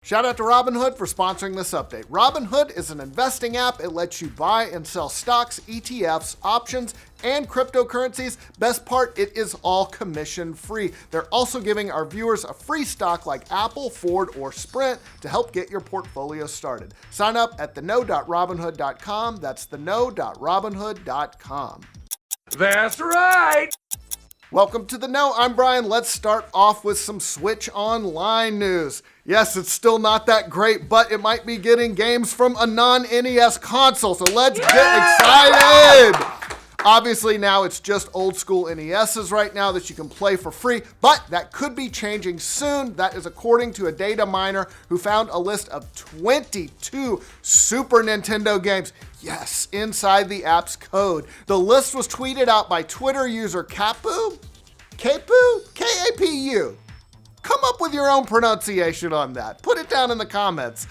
Shout out to Robinhood for sponsoring this update. Robinhood is an investing app. It lets you buy and sell stocks, ETFs, options, and cryptocurrencies. Best part, it is all commission free. They're also giving our viewers a free stock like Apple, Ford, or Sprint to help get your portfolio started. Sign up at theknow.robinhood.com. That's theknow.robinhood.com. That's right! Welcome to The Know. I'm Brian. Let's start off with some Switch Online news. Yes, it's still not that great, but it might be getting games from a non-NES console, so let's get excited! Obviously, now it's just old school NESs right now that you can play for free, but that could be changing soon. That is according to a data miner who found a list of 22 Super Nintendo games. Yes, inside the app's code. The list was tweeted out by Twitter user Kapu? K-A-P-U. Come up with your own pronunciation on that. Put it down in the comments.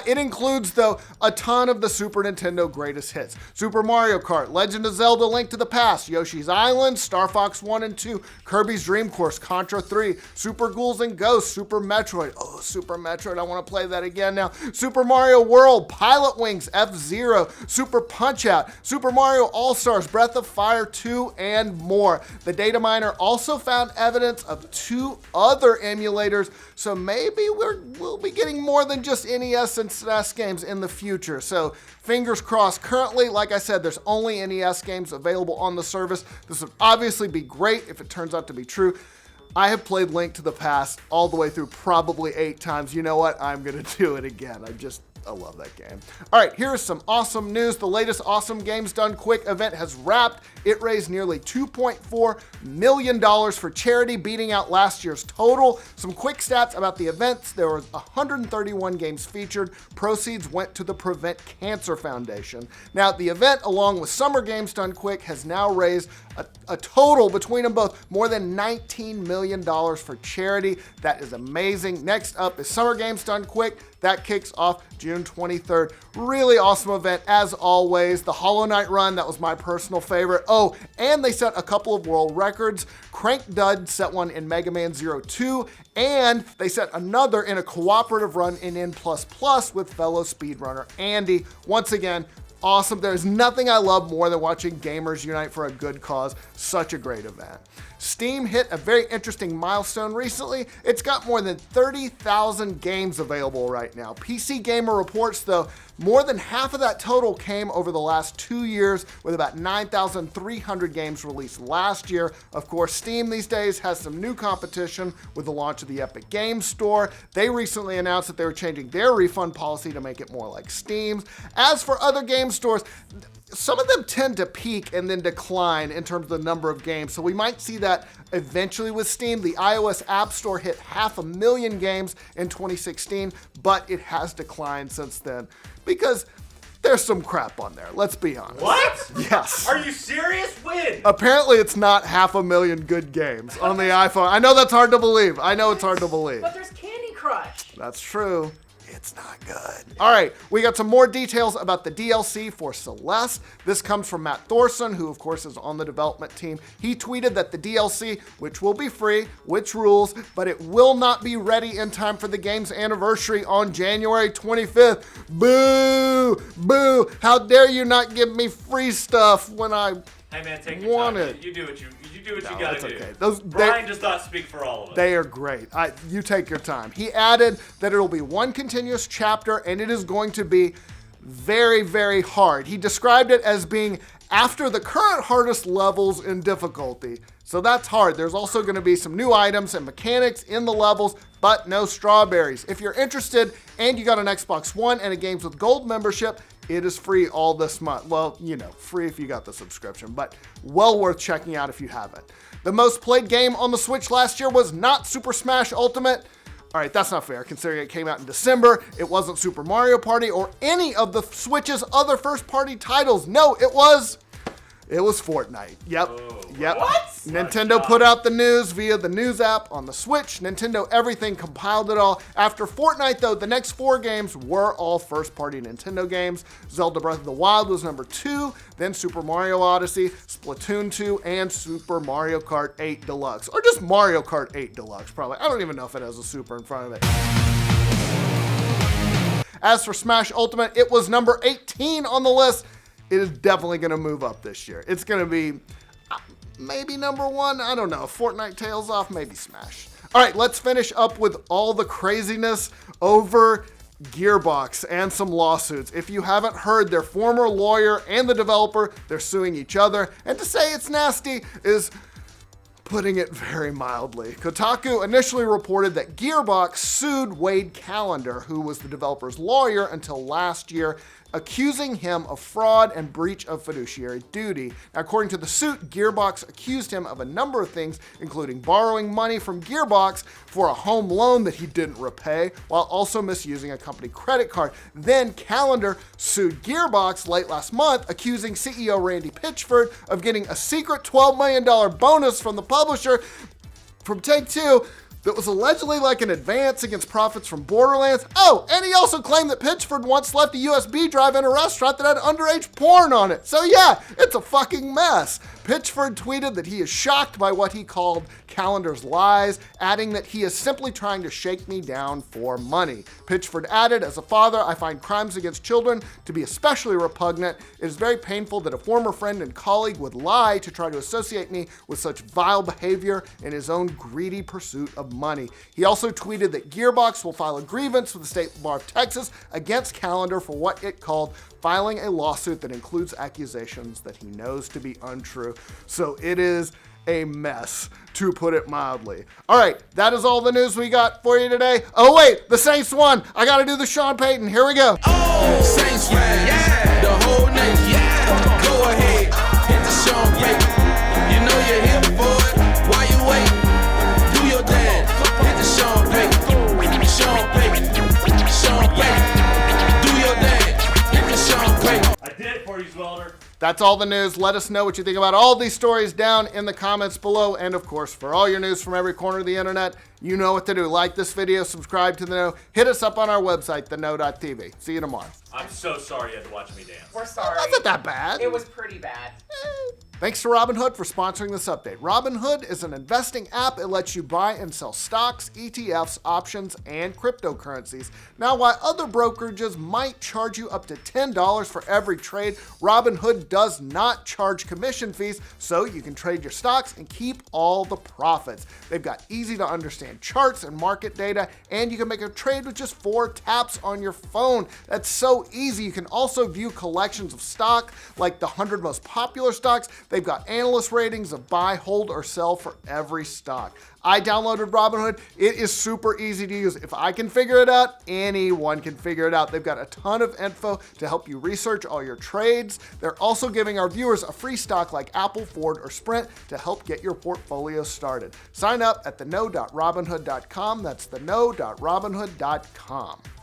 It includes, though, a ton of the Super Nintendo greatest hits. Super Mario Kart, Legend of Zelda Link to the Past, Yoshi's Island, Star Fox 1 and 2, Kirby's Dream Course, Contra 3, Super Ghouls and Ghosts, Super Metroid. Oh, Super Metroid, I want to play that again now. Super Mario World, Pilot Wings, F-Zero, Super Punch-Out, Super Mario All-Stars, Breath of Fire 2, and more. The data miner also found evidence of 2 other emulators, so maybe we'll be getting more than just NES and SNES games in the future. So fingers crossed. Currently, like I said, there's only NES games available on the service. This would obviously be great if it turns out to be true. I have played Link to the Past all the way through probably 8 times. You know what? I'm going to do it again. I love that game. All right, here's some awesome news. The latest Awesome Games Done Quick event has wrapped. It raised nearly $2.4 million for charity, beating out last year's total. Some quick stats about the events. There was 131 games featured. Proceeds went to the Prevent Cancer Foundation. Now, the event, along with Summer Games Done Quick, has now raised a total between them both more than $19 million for charity. That is amazing. Next up is Summer Games Done Quick. That kicks off June 23rd. Really awesome event, as always. The Hollow Knight run, that was my personal favorite. Oh, and they set a couple of world records. Crank Dud set one in Mega Man 02, and they set another in a cooperative run in N++ with fellow speedrunner Andy. Once again, awesome. There's nothing I love more than watching gamers unite for a good cause. Such a great event. Steam hit a very interesting milestone recently. It's got more than 30,000 games available right now. PC Gamer reports, though, more than half of that total came over the last 2 years, with about 9,300 games released last year. Of course, Steam these days has some new competition with the launch of the Epic Games Store. They recently announced that they were changing their refund policy to make it more like Steam's. As for other game stores, some of them tend to peak and then decline in terms of the number of games. So we might see that eventually with Steam. The iOS App Store hit 500,000 games in 2016, but it has declined since then because there's some crap on there. Let's be honest. What? Yes. Are you serious? When? Apparently it's not 500,000 good games on the iPhone. I know that's hard to believe. It's hard to believe. But there's Candy Crush. That's true. It's not good. All right, we got some more details about the DLC for Celeste. This comes from Matt Thorson, who of course is on the development team. He tweeted that the DLC, which will be free, which rules, but it will not be ready in time for the game's anniversary on January 25th. Boo! Boo! How dare you not give me free stuff when I Hey man, take your want time. it. You do what you gotta do. Okay. Brian does not speak for all of us. They are great. You take your time. He added that it'll be one continuous chapter and it is going to be very, very hard. He described it as being after the current hardest levels in difficulty. So that's hard. There's also going to be some new items and mechanics in the levels, but no strawberries. If you're interested and you got an Xbox One and a Games with Gold membership, it is free all this month. Well, free if you got the subscription, but well worth checking out if you haven't. The most played game on the Switch last year was not Super Smash Ultimate. All right, that's not fair, considering it came out in December. It wasn't Super Mario Party or any of the Switch's other first-party titles. No, it was Fortnite. Yep. What? Nintendo put out the news via the news app on the Switch. Nintendo Everything compiled it all. After Fortnite, though, the next 4 games were all first-party Nintendo games. Zelda Breath of the Wild was number 2, then Super Mario Odyssey, Splatoon 2, and Super Mario Kart 8 Deluxe. Or just Mario Kart 8 Deluxe, probably. I don't even know if it has a Super in front of it. As for Smash Ultimate, it was number 18 on the list. It is definitely going to move up this year. It's going to be maybe number 1. I don't know. Fortnite tails off, maybe Smash. All right, let's finish up with all the craziness over Gearbox and some lawsuits. If you haven't heard, their former lawyer and the developer, they're suing each other. And to say it's nasty is putting it very mildly. Kotaku initially reported that Gearbox sued Wade Callender, who was the developer's lawyer until last year, accusing him of fraud and breach of fiduciary duty. Now, according to the suit, Gearbox accused him of a number of things, including borrowing money from Gearbox for a home loan that he didn't repay, while also misusing a company credit card. Then Callender sued Gearbox late last month, accusing CEO Randy Pitchford of getting a secret $12 million bonus from the publisher from Take-Two that was allegedly like an advance against profits from Borderlands. Oh, and he also claimed that Pitchford once left a USB drive in a restaurant that had underage porn on it. So yeah, it's a fucking mess. Pitchford tweeted that he is shocked by what he called Callender's lies, adding that he is simply trying to shake me down for money. Pitchford added, as a father, I find crimes against children to be especially repugnant. It is very painful that a former friend and colleague would lie to try to associate me with such vile behavior in his own greedy pursuit of money. He also tweeted that Gearbox will file a grievance with the State Bar of Texas against Callender for what it called filing a lawsuit that includes accusations that he knows to be untrue. So it is a mess, to put it mildly. All right, that is all the news we got for you today. Oh wait, the Saints won. I gotta do the Sean Payton. Here we go. Oh, Saints fans, yeah. The whole nation, yeah. Go ahead, hit the Sean Payton. You know you're here for it. Why you wait? Do your dance. Hit the Sean Payton. Sean Payton. Sean Payton. Do your dance. Hit the Sean Payton. I did it for you, Zwelder. That's all the news. Let us know what you think about all these stories down in the comments below. And of course, for all your news from every corner of the internet, you know what to do. Like this video, subscribe to The Know, hit us up on our website, theknow.tv. See you tomorrow. I'm so sorry you had to watch me dance. We're sorry. Wasn't that bad? It was pretty bad. Thanks to Robinhood for sponsoring this update. Robinhood is an investing app. It lets you buy and sell stocks, ETFs, options, and cryptocurrencies. Now, while other brokerages might charge you up to $10 for every trade, Robinhood does not charge commission fees, so you can trade your stocks and keep all the profits. They've got easy to understand charts and market data, and you can make a trade with just 4 taps on your phone. That's so easy. You can also view collections of stock, like the 100 most popular stocks. They've got analyst ratings of buy, hold, or sell for every stock. I downloaded Robinhood. It is super easy to use. If I can figure it out, anyone can figure it out. They've got a ton of info to help you research all your trades. They're also giving our viewers a free stock like Apple, Ford, or Sprint to help get your portfolio started. Sign up at theknow.robinhood.com. That's theknow.robinhood.com.